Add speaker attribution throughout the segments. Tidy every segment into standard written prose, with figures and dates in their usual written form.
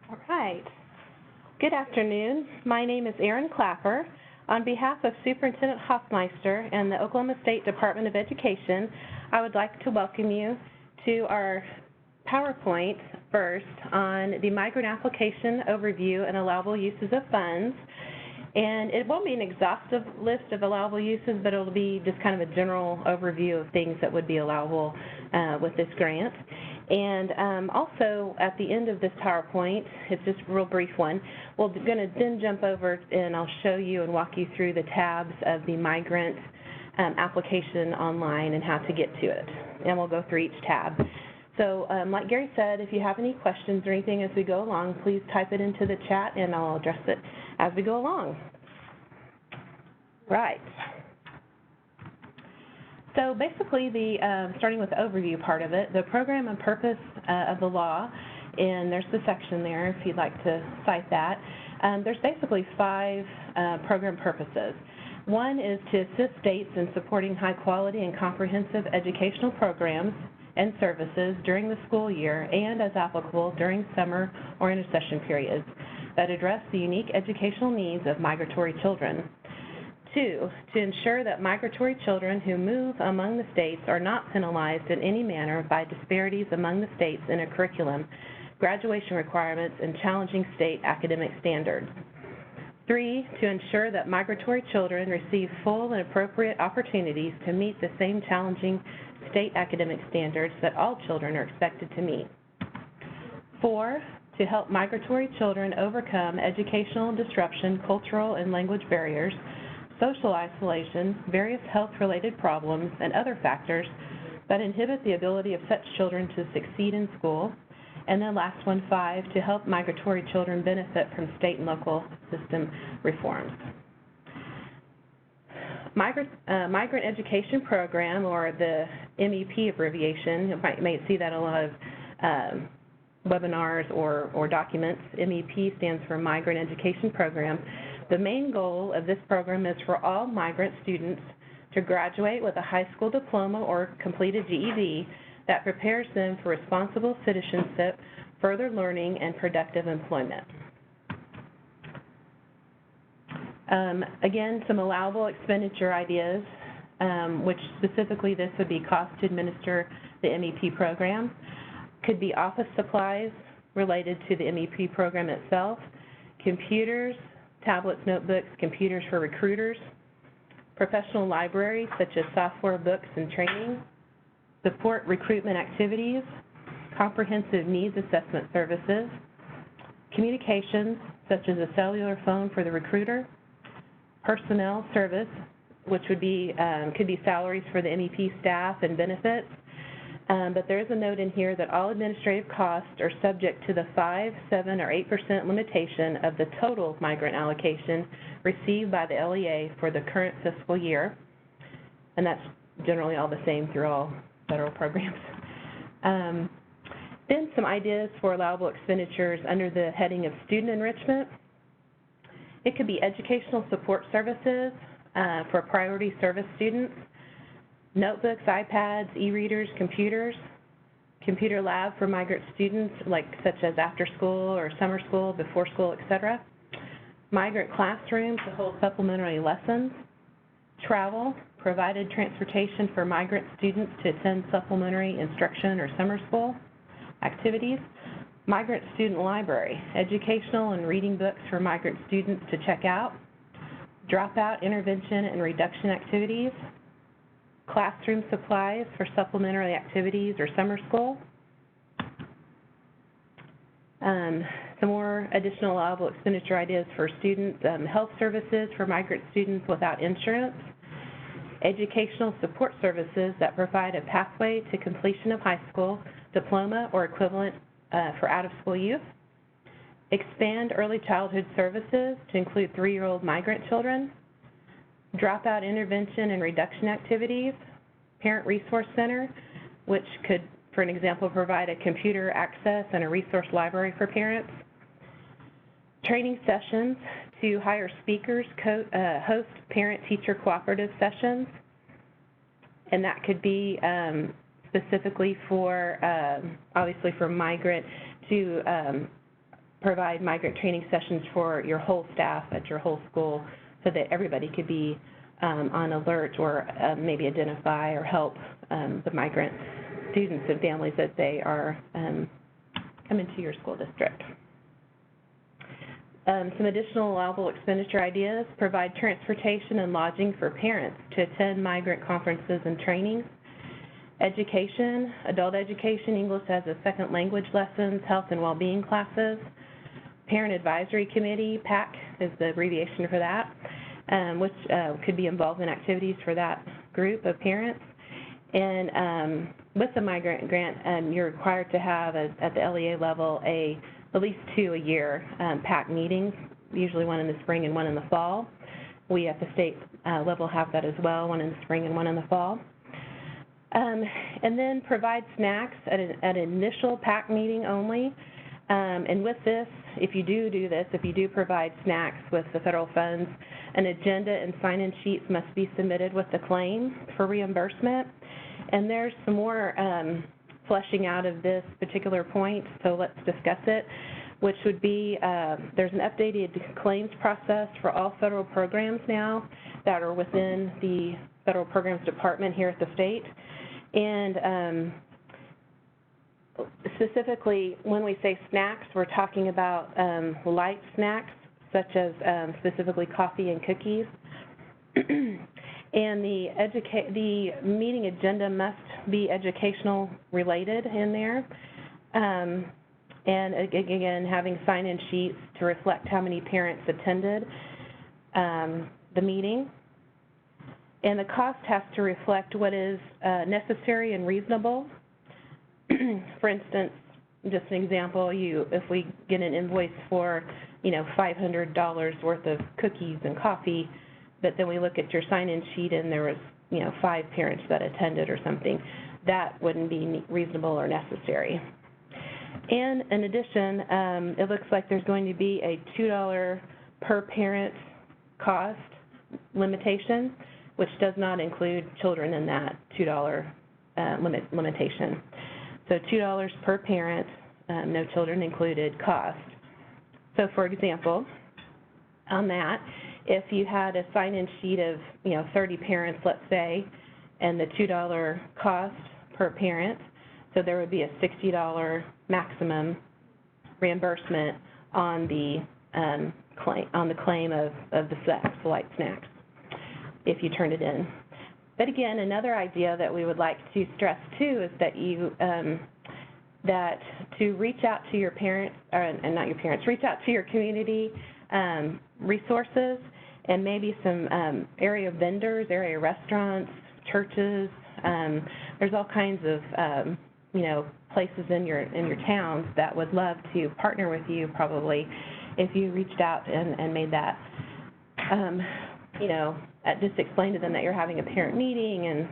Speaker 1: All right. Good afternoon. My name is Erin Clapper. On behalf of Superintendent Hoffmeister and the Oklahoma State Department of Education, I would like to welcome you to our PowerPoint first on the migrant application overview and allowable uses of funds. And it won't be an exhaustive list of allowable uses, but it'll be just kind of a general overview of things that would be allowable with this grant. And also, at the end of this PowerPoint, it's just a real brief one, we're going to then jump over and I'll show you and walk you through the tabs of the migrant application online and how to get to it. And we'll go through each tab. So like Gary said, if you have any questions or anything as we go along, please type it into the chat and I'll address it as we go along. Right. So basically, starting with the overview part of it, the program and purpose of the law, and there's the section there if you'd like to cite that. There's basically 5 program purposes. One is to assist states in supporting high quality and comprehensive educational programs and services during the school year and, as applicable, during summer or intercession periods that address the unique educational needs of migratory children. 2, to ensure that migratory children who move among the states are not penalized in any manner by disparities among the states in a curriculum, graduation requirements, and challenging state academic standards. 3, to ensure that migratory children receive full and appropriate opportunities to meet the same challenging state academic standards that all children are expected to meet. 4, to help migratory children overcome educational disruption, cultural and language barriers, social isolation, various health-related problems, and other factors that inhibit the ability of such children to succeed in school. And then last one, 5, to help migratory children benefit from state and local system reforms. Migrant Education Program, or the MEP abbreviation, you may see that in a lot of webinars or documents. MEP stands for Migrant Education Program. The main goal of this program is for all migrant students to graduate with a high school diploma or completed GED that prepares them for responsible citizenship, further learning, and productive employment. Again, some allowable expenditure ideas, which specifically this would be cost to administer the MEP program. Could be office supplies related to the MEP program itself, computers, tablets, notebooks, computers for recruiters, professional libraries such as software, books, and training, support recruitment activities, comprehensive needs assessment services, communications such as a cellular phone for the recruiter, personnel service, which would be could be salaries for the MEP staff and benefits. But there is a note in here that all administrative costs are subject to the 5, 7, or 8% limitation of the total migrant allocation received by the LEA for the current fiscal year, and that's generally all the same through all federal programs. Then some ideas for allowable expenditures under the heading of student enrichment. It could be educational support services for priority service students, notebooks, iPads, e-readers, computers, computer lab for migrant students, such as after school or summer school, before school, etc. Migrant classrooms to hold supplementary lessons. Travel, provided transportation for migrant students to attend supplementary instruction or summer school activities. Migrant student library, educational and reading books for migrant students to check out. Dropout intervention and reduction activities. Classroom supplies for supplementary activities or summer school. Some more additional allowable expenditure ideas for students, health services for migrant students without insurance, educational support services that provide a pathway to completion of high school, diploma, or equivalent for out-of-school youth, expand early childhood services to include 3-year-old migrant children, dropout intervention and reduction activities, parent resource center, which could, for an example, provide a computer access and a resource library for parents, training sessions to hire speakers, host parent-teacher cooperative sessions, and that could be specifically for, obviously for migrant to provide migrant training sessions for your whole staff at your whole school so that everybody could be on alert or maybe identify or help the migrant students and families as they are coming to your school district. Some additional allowable expenditure ideas: provide transportation and lodging for parents to attend migrant conferences and trainings. Education, adult education, English as a second language lessons, health and well-being classes. Parent Advisory Committee, PAC is the abbreviation for that, which could be involved in activities for that group of parents. And with the migrant grant, you're required to have, at the LEA level, at least 2 a year PAC meetings, usually one in the spring and one in the fall. We at the state level have that as well, one in the spring and one in the fall. And then provide snacks at an initial PAC meeting only. And with this, if you do this, if you do provide snacks with the federal funds, an agenda and sign-in sheets must be submitted with the claim for reimbursement. And there's some more fleshing out of this particular point, so let's discuss it, which would be there's an updated claims process for all federal programs now that are within the Federal Programs Department here at the state. And specifically, when we say snacks, we're talking about light snacks, such as specifically coffee and cookies. And the meeting agenda must be educational related in there. And again, having sign-in sheets to reflect how many parents attended the meeting. And the cost has to reflect what is necessary and reasonable. For instance, just an example, if we get an invoice for, $500 worth of cookies and coffee, but then we look at your sign-in sheet and there was, 5 parents that attended or something, that wouldn't be reasonable or necessary. And in addition, it looks like there's going to be a $2 per parent cost limitation, which does not include children in that $2 limitation. So $2 per parent, no children included, cost. So for example, on that, if you had a sign-in sheet of 30 parents, let's say, and the $2 cost per parent, so there would be a $60 maximum reimbursement on the claim of the snacks, the light snacks, if you turn it in. But again, another idea that we would like to stress too is that that to reach out to your parents, and not your parents, reach out to your community resources and maybe some area vendors, area restaurants, churches. There's all kinds of places in your towns that would love to partner with you, probably, if you reached out and made that. Just explain to them that you're having a parent meeting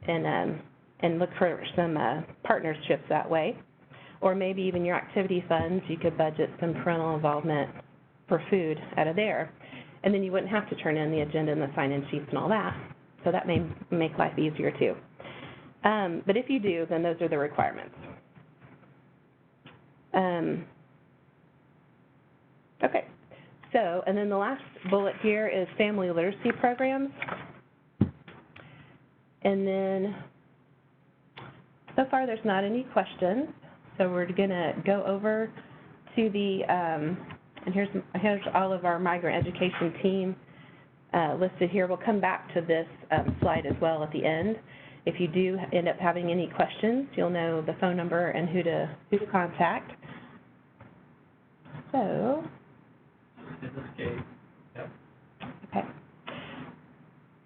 Speaker 1: and look for some partnerships that way. Or maybe even your activity funds, you could budget some parental involvement for food out of there. And then you wouldn't have to turn in the agenda and the sign-in sheets and all that. So that may make life easier too. But if you do, then those are the requirements. Okay. So, and then the last bullet here is family literacy programs. And then, so far there's not any questions. So we're going to go over to the, and here's all of our migrant education team listed here. We'll come back to this slide as well at the end. If you do end up having any questions, you'll know the phone number and who to contact. So, okay.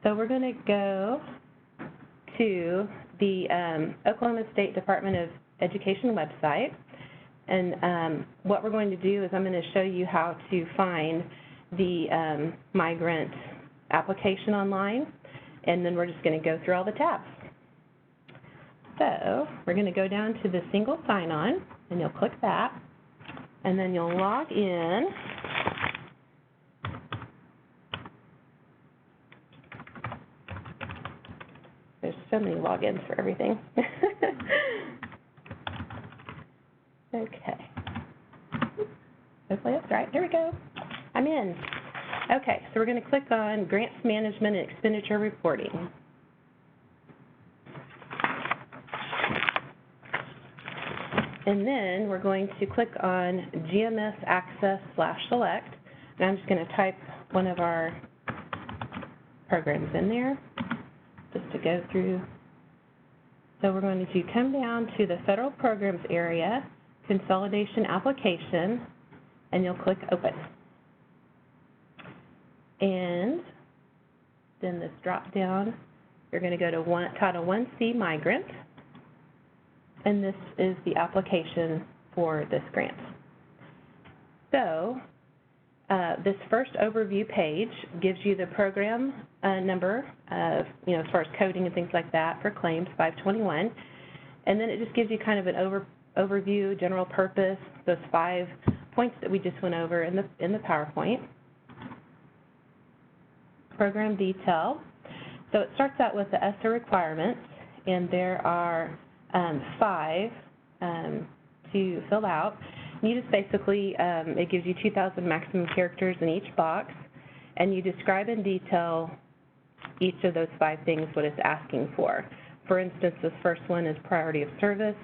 Speaker 1: So we're going to go to the Oklahoma State Department of Education website, and what we're going to do is I'm going to show you how to find the migrant application online, and then we're just going to go through all the tabs. So we're going to go down to the single sign-on, and you'll click that, and then you'll log in. There's so many logins for everything. Okay. took my notes right. There we go. I'm in. Okay, so we're going to click on Grants Management and Expenditure Reporting. And then we're going to click on GMS Access/Select. And I'm just going to type one of our programs in there just to go through. So we're going to come down to the Federal Programs area, Consolidation Application, and you'll click Open. And then this drop down, you're going to go to Title 1C Migrant, and this is the application for this grant. So this first overview page gives you the program number of, as far as coding and things like that for claims 521, and then it just gives you kind of an overview, general purpose, those 5 points that we just went over in the PowerPoint. Program detail. So it starts out with the ESSA requirements, and there are 5 to fill out. You just basically, it gives you 2,000 maximum characters in each box, and you describe in detail each of those 5 things, what it's asking for. For instance, this first one is priority of service.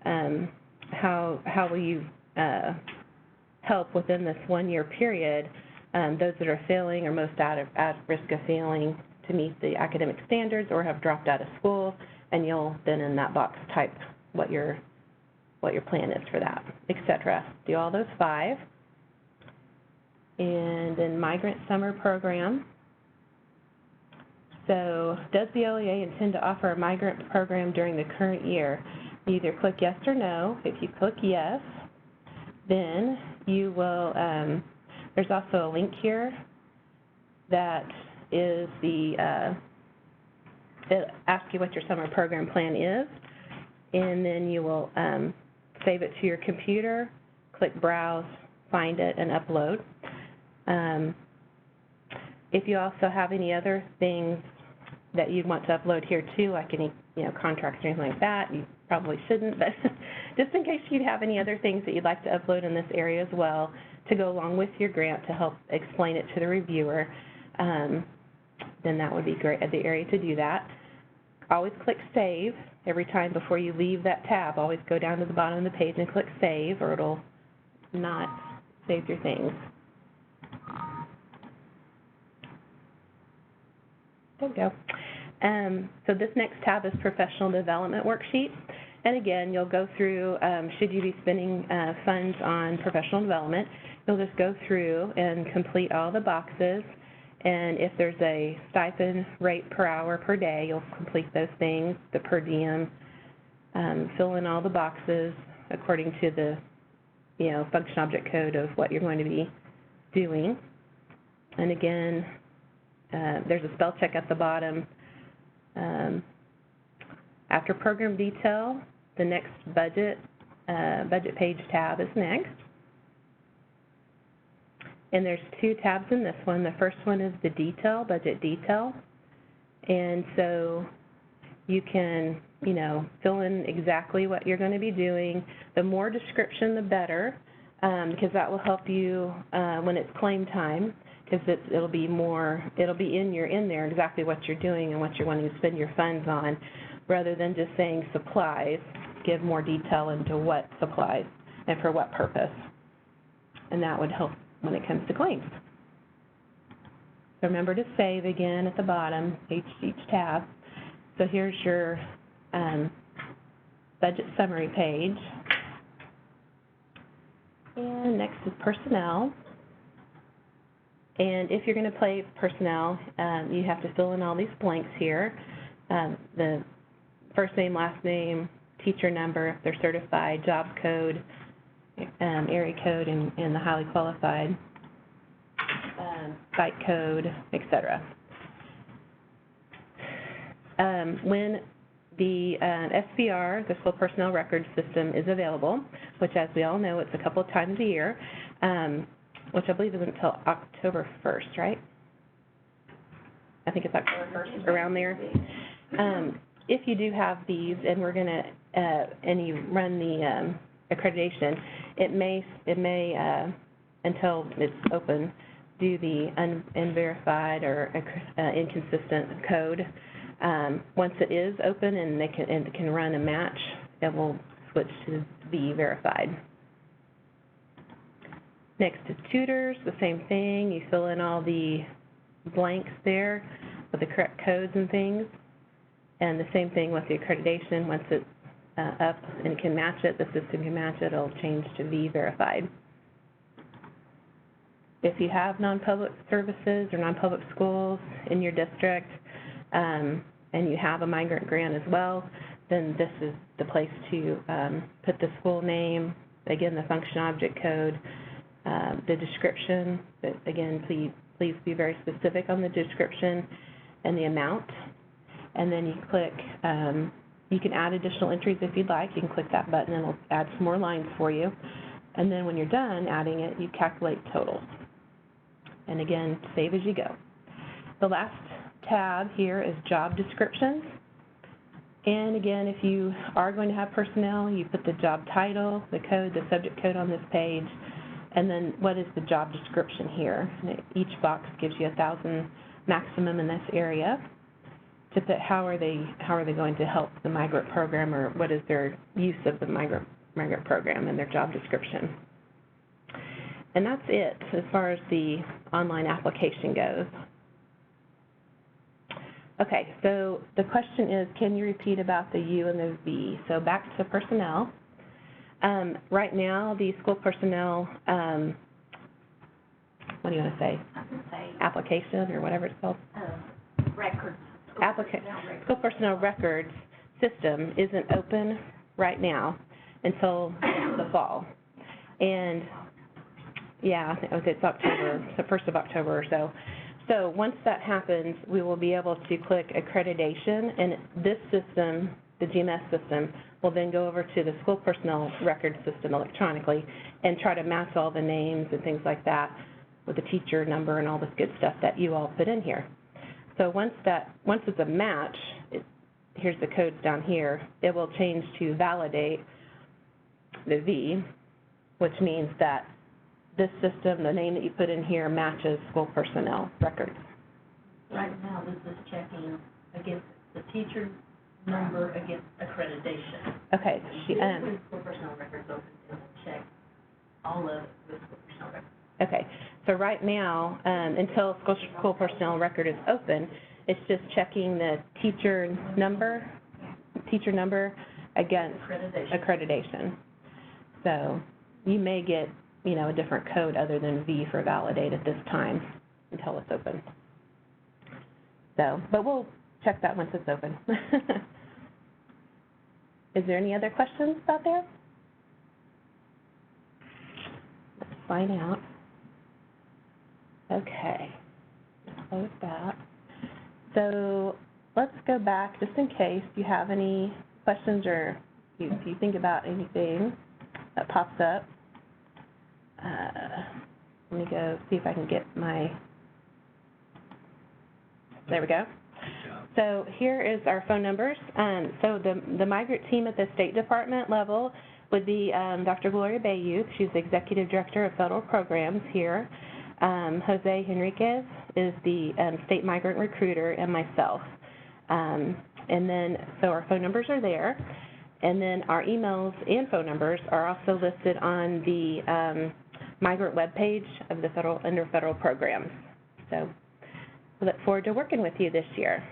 Speaker 1: How will you help within this 1-year period those that are failing or most at risk of failing to meet the academic standards or have dropped out of school, and you'll then in that box type what your plan is for that, etc. Do all those 5. And then Migrant Summer Program. So does the LEA intend to offer a migrant program during the current year? You either click yes or no. If you click yes, then you will, there's also a link here that is it asks you what your summer program plan is, and then you will save it to your computer, click browse, find it, and upload. If you also have any other things that you'd want to upload here too, like any contracts or anything like that, you probably shouldn't, but just in case you have any other things that you'd like to upload in this area as well to go along with your grant to help explain it to the reviewer, then that would be great, the area to do that. Always click Save every time before you leave that tab. Always go down to the bottom of the page and click Save, or it'll not save your things. There we go. So this next tab is Professional Development Worksheet. And again, you'll go through, should you be spending funds on professional development, you'll just go through and complete all the boxes. And if there's a stipend rate per hour per day, you'll complete those things, the per diem, fill in all the boxes according to the, function object code of what you're going to be doing. And again, there's a spell check at the bottom. After program detail, the next budget page tab is next. And there's 2 tabs in this one. The first one is the detail, budget detail. And so you can, fill in exactly what you're going to be doing. The more description, the better, because that will help you when it's claim time, because it'll be in there exactly what you're doing and what you're wanting to spend your funds on, rather than just saying supplies. Give more detail into what supplies and for what purpose. And that would help when it comes to claims. So remember to save again at the bottom, each tab. So here's your budget summary page. And next is personnel. And if you're going to play personnel, you have to fill in all these blanks here. The first name, last name, teacher number, if they're certified, jobs code, area code, and the highly qualified, site code, etc. When the SPR, the School Personnel Records System, is available, which, as we all know, it's a couple of times a year, which I believe isn't until October 1st, right? I think it's October 1st, around there. If you do have these, and we're going to, and you run the accreditation, it may until it's open, do the unverified or inconsistent code. Once it is open and they can run a match, it will switch to be verified. Next is tutors, the same thing. You fill in all the blanks there with the correct codes and things. And the same thing with the accreditation. Once it's up and can match it, the system can match it, it'll change to V verified. If you have non-public services or non-public schools in your district, and you have a migrant grant as well, then this is the place to put the school name, again, the function object code, the description, but again, please be very specific on the description and the amount. And then you click, you can add additional entries if you'd like. You can click that button and it'll add some more lines for you. And then when you're done adding it, you calculate totals. And again, save as you go. The last tab here is job descriptions. And again, if you are going to have personnel, you put the job title, the code, the subject code on this page, and then what is the job description here. And each box gives you 1,000 maximum in this area to put how are they going to help the migrant program, or what is their use of the migrant program and their job description. And that's it as far as the online application goes. Okay, so the question is, can you repeat about the U and the V? So back to personnel. Right now, the school personnel, what do you want to say? Application or whatever it's called?
Speaker 2: Records.
Speaker 1: School personnel records system isn't open right now until the fall. And yeah, it's October, so 1st of October or so. So once that happens, we will be able to click accreditation, and this system, the GMS system, will then go over to the school personnel record system electronically and try to match all the names and things like that with the teacher number and all this good stuff that you all put in here. So once it's a match, here's the codes down here, it will change to validate the V, which means that this system, the name that you put in here, matches school personnel records.
Speaker 2: Right now, this is checking against the teacher number against accreditation.
Speaker 1: Okay.
Speaker 2: When school personnel records open, it will check all of the school personnel records.
Speaker 1: Okay. So right now, until school personnel record is open, it's just checking the teacher number against accreditation. So you may get, a different code other than V for validate at this time until it's open. So, but we'll check that once it's open. Is there any other questions out there? Let's find out. Okay, let's close that. So let's go back just in case you have any questions or if you think about anything that pops up. Let me go see if I can get there we go. So here is our phone numbers. So the migrant team at the State Department level would be Dr. Gloria Bayouth. She's the Executive Director of Federal Programs here. Jose Henriquez is the State Migrant Recruiter, and myself. And then, so our phone numbers are there. And then our emails and phone numbers are also listed on the migrant webpage of the under federal programs. So we look forward to working with you this year.